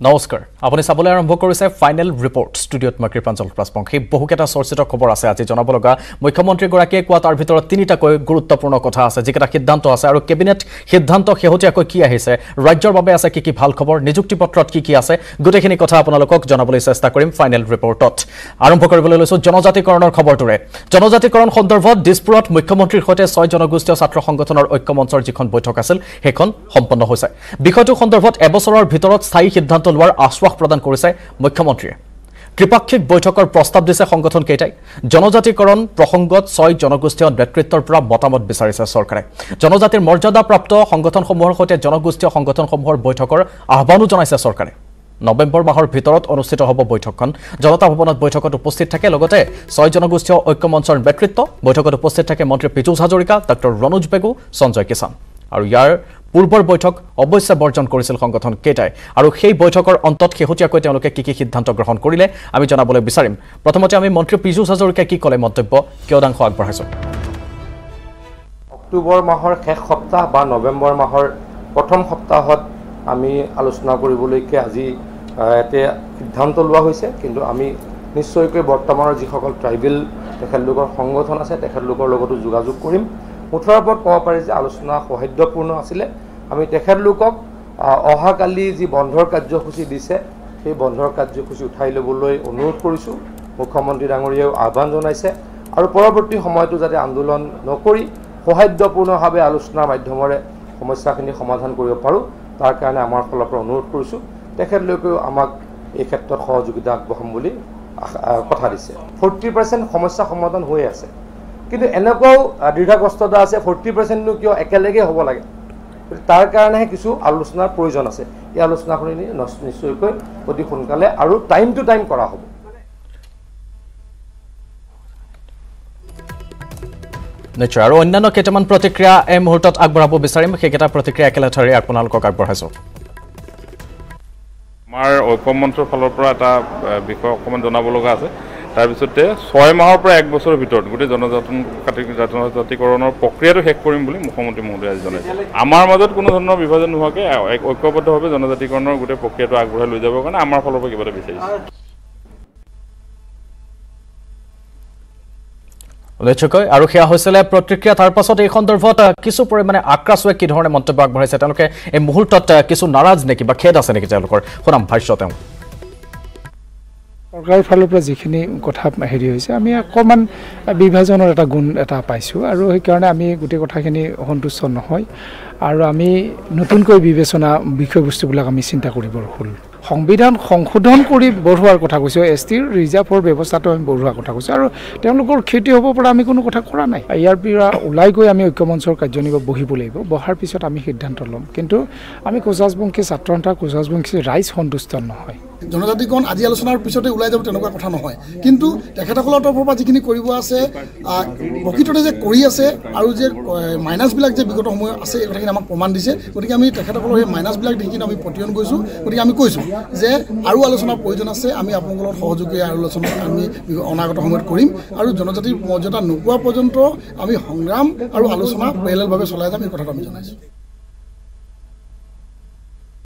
নমস্কাৰ আপুনি চাবলৈ আৰম্ভ কৰিছে ফাইনেল ৰিপৰ্ট ষ্টুডিঅ'ত মই কৃপাঞ্জল ৰাজবংশী বহুকেইটা চৰ্চিত খবৰ আছে আজি জনাব লগা মুখ্যমন্ত্ৰী গৰাকীয়ে কোৱা তাৰ ভিতৰত তিনিটাকৈ গুৰুত্বপূৰ্ণ কথা আছে যিকেইটা সিদ্ধান্ত আছে আৰু কেবিনেট সিদ্ধান্ত শেহতীয়াকৈ কি আহিছে ৰাজ্যৰ বাবে আছে কি ভাল খবৰ নিযুক্তি পত্ৰত কি আছে গোটেইখিনি কথা আপোনালোকক জনাবলৈ চেষ্টা কৰিম ফাইনেল ৰিপৰ্টত আৰম্ভ কৰিবলৈ লৈছো জনজাতিকৰণৰ খবৰটোৰে জনজাতিকৰণ সন্দৰ্ভত দিছপুৰত মুখ্যমন্ত্ৰীৰ সৈতে 6 জনগোষ্ঠীয় ছাত্ৰ সংগঠনৰ ঐক্য মঞ্চৰ যিখন বৈঠক আছিল সেইখন সম্পন্ন হৈছে বিষয়টো সন্দৰ্ভত এবছৰৰ ভিতৰত স্থায়ী সিদ্ধান্ত লোৱাৰ আশ্বাস প্ৰদান কৰিছে মুখ্যমন্ত্ৰীয়ে ত্ৰিপাক্ষিক বৈঠকৰ প্ৰস্তাৱ দিছে সংগঠন কেইটাই জনজাতিকৰণ প্ৰসংগত 6 জনগোষ্ঠীয় নেতৃত্বৰ পৰা মতামত বিচাৰিছে চৰকাৰে জনজাতিৰ মৰ্যাদাপ্ৰাপ্ত সংগঠনসমূহৰ সৈতে জনগোষ্ঠীয় সংগঠনসমূহৰ বৈঠকৰ আহ্বানো জনাইছে চৰকাৰে নৱেম্বৰ মাহৰ ভিতৰত অনুষ্ঠিত হ'ব বৈঠকখন জনতা ভৱনত বৈঠকত উপস্থিত থাকে লগতে 6 জনগোষ্ঠীয় ঐক্য মঞ্চৰ নেতৃত্ব বৈঠকত উপস্থিত থাকে মন্ত্ৰী পীযুষ হাজৰিকা ডক্টৰ ৰণোজ বেগু সঞ্জয় কিষাণ আৰু ইয়াৰ পূৰ্বৰ বৈঠক অৱশ্যে বৰ্জন কৰিছিল সংগঠন কেইটাই আৰু সেই বৈঠকৰ অন্তত শেহতীয়াকৈ তেওঁলোকে কি সিদ্ধান্ত গ্ৰহণ কৰিলে আমি জনাবলৈ বিচাৰিম প্ৰথমতে আমি মন্ত্ৰী পীযুষ হাজৰিকাই কি ক'লে মন্তব্য কিয়দাংশ আগবঢ়াইছো অক্টোবৰ মাহৰ শেষ সপ্তাহ বা নৱেম্বৰ মাহৰ প্ৰথম সপ্তাহত আমি আলোচনা কৰিবলৈকে আজি এতে সিদ্ধান্ত লোৱা হৈছে কিন্তু আমি নিশ্চয়কৈ বৰ্তমানৰ যিসকল ট্ৰাইবেল তেখেতলোকৰ সংগঠন আছে তেখেতলোকৰ লগতো যোগাযোগ কৰিম মুঠৰ ওপৰত ক'ব পাৰি যে আলোচনা সৌহাৰ্দ্যপূৰ্ণ আছিলে আমি তেখেতলোকক অহাকালি যি বন্ধৰ কাৰ্যসূচী দিছে সেই বন্ধৰ কাৰ্যসূচী উঠাই ল'বলৈ অনুৰোধ কৰিছোঁ মুখ্যমন্ত্ৰী ডাঙৰীয়াও আহ্বান জনাইছে আৰু পৰৱৰ্তী সময়তো যাতে আন্দোলন নকৰি সৌহাৰ্দ্যপূৰ্ণভাৱে আলোচনাৰ মাধ্যমেৰে সমস্যাখিনি সমাধান কৰিব পাৰোঁ তাৰ কাৰণে আমাৰ ফালৰ পৰা অনুৰোধ কৰিছোঁ তেখেতলোকেও আমাক এই ক্ষেত্ৰত সহযোগিতা আগবঢ়াম বুলি কথা দিছে 40% সমস্যা সমাধান হৈ আছে কিন্তু এনেকুৱাও দৃঢ়গ্ৰস্ততা আছে 40%নো কিয় একেলগে হ'ব লাগে তাৰ কাৰণেহে কিছু আলোচনাৰ প্ৰয়োজন আছে এই আলোচনাখিনি নিশ্চয়কৈ অতি সোনকালে আৰু টাইম টু টাইম কৰা হ'ব নিশ্চয় আৰু অন্যান্য কেইটামান প্ৰতিক্ৰিয়া এই মুহূৰ্তত আগবঢ়াব বিচাৰিম সেইকেইটা প্ৰতিক্ৰিয়া একেলেথাৰে আপোনালোকক আগবঢ়াইছো আমাৰ ঐক্য মঞ্চৰ ফালৰ পৰা এটা বিষয় অকণমান জনাব লগা আছে তাৰপিছতে 6 মাহৰ পৰা 1 বছৰৰ ভিতৰত গোটেই জনজাতিকৰণৰ প্ৰক্ৰিয়াটো শেষ কৰিম বুলি মুখ্যমন্ত্ৰী মহোদয়ে আজি জনাইছে আমাৰ মাজত কোনো ধৰণৰ বিভাজন নোহোৱাকৈ ঐক্যবদ্ধভাৱে জনজাতিকৰণৰ গোটেই প্ৰক্ৰিয়াটো আগবঢ়াই লৈ যাবৰ কাৰণে আমাৰ ফালৰ পৰা কিবা এটা বিচাৰিছে উল্লেখযোগ্য আৰু সেয়া হৈছিলে প্ৰতিক্ৰিয়া তাৰ পাছত এই সন্দৰ্ভত কিছু পৰিমাণে আক্ৰাসুৱে কি ধৰণে মন্তব্য আগবঢ়াইছে তেওঁলোকে এই মুহূৰ্তত কিছু নাৰাজ নেকি বা খেদ আছে নেকি তেওঁলোকৰ শুনাম ভাষ্য তেওঁ চৰকাৰৰ ফালৰ পৰা যিখিনি কথা হেৰি হৈছে আমি অকণমান বিভাজনৰ এটা গুণ এটা পাইছোঁ আৰু সেইকাৰণে আমি গোটেই কথাখিনি সন্তুষ্ট নহয় আৰু আমি নতুনকৈ বিবেচনা বিষয়বস্তুবিলাক আমি চিন্তা কৰিবৰ হ'ল সংবিধান সংশোধন কৰি বঢ়োৱাৰ কথা কৈছোঁ STৰ ৰিজাৰ্ভৰ ব্যৱস্থাটো আমি বঢ়োৱাৰ কথা কৈছোঁ আৰু তেওঁলোকৰ ক্ষতি হ'ব পৰা আমি কোনো কথা কৰা নাই ইয়াৰ পৰা ওলাই গৈ আমি ঐক্যমঞ্চৰ কাৰ্যনিৰ্বাহক বহিব লাগিব বহাৰ পিছত আমি সিদ্ধান্ত ল'ম কিন্তু আমি কোচৰাজবংশী ছাত্ৰ সন্থা কোচৰাজবংশী ৰাইজ সন্তুষ্ট নহয় জনজাতিকৰণ আজি আলোচনাৰ পিছতে ওলাই যাব তেনেকুৱা কথা নহয় কিন্তু তেখেতসকলৰ তৰফৰ পৰা যিখিনি কৰিব আছে প্ৰকৃততে যে কৰি আছে আৰু যে মাইনাছবিলাক যে বিগত সময় আছে এই কথাখিনি আমাক প্ৰমাণ দিছে গতিকে আমি তেখেতসকলৰ সেই মাইনাছবিলাক দেখি আমি প্ৰতিয়ন কৰিছোঁ গতিকে আমি কৈছোঁ যে আৰু আলোচনাৰ প্ৰয়োজন আছে আমি আপোনালোকৰ সহযোগী আৰু আলোচনা আমি অনাগত সময়ত কৰিম আৰু জনজাতিৰ মৰ্যাদা নোপোৱা পৰ্যন্ত আমি সংগ্ৰাম আৰু আলোচনা পেৰেলভাৱে চলাই যাম এই কথাটো আমি জনাইছোঁ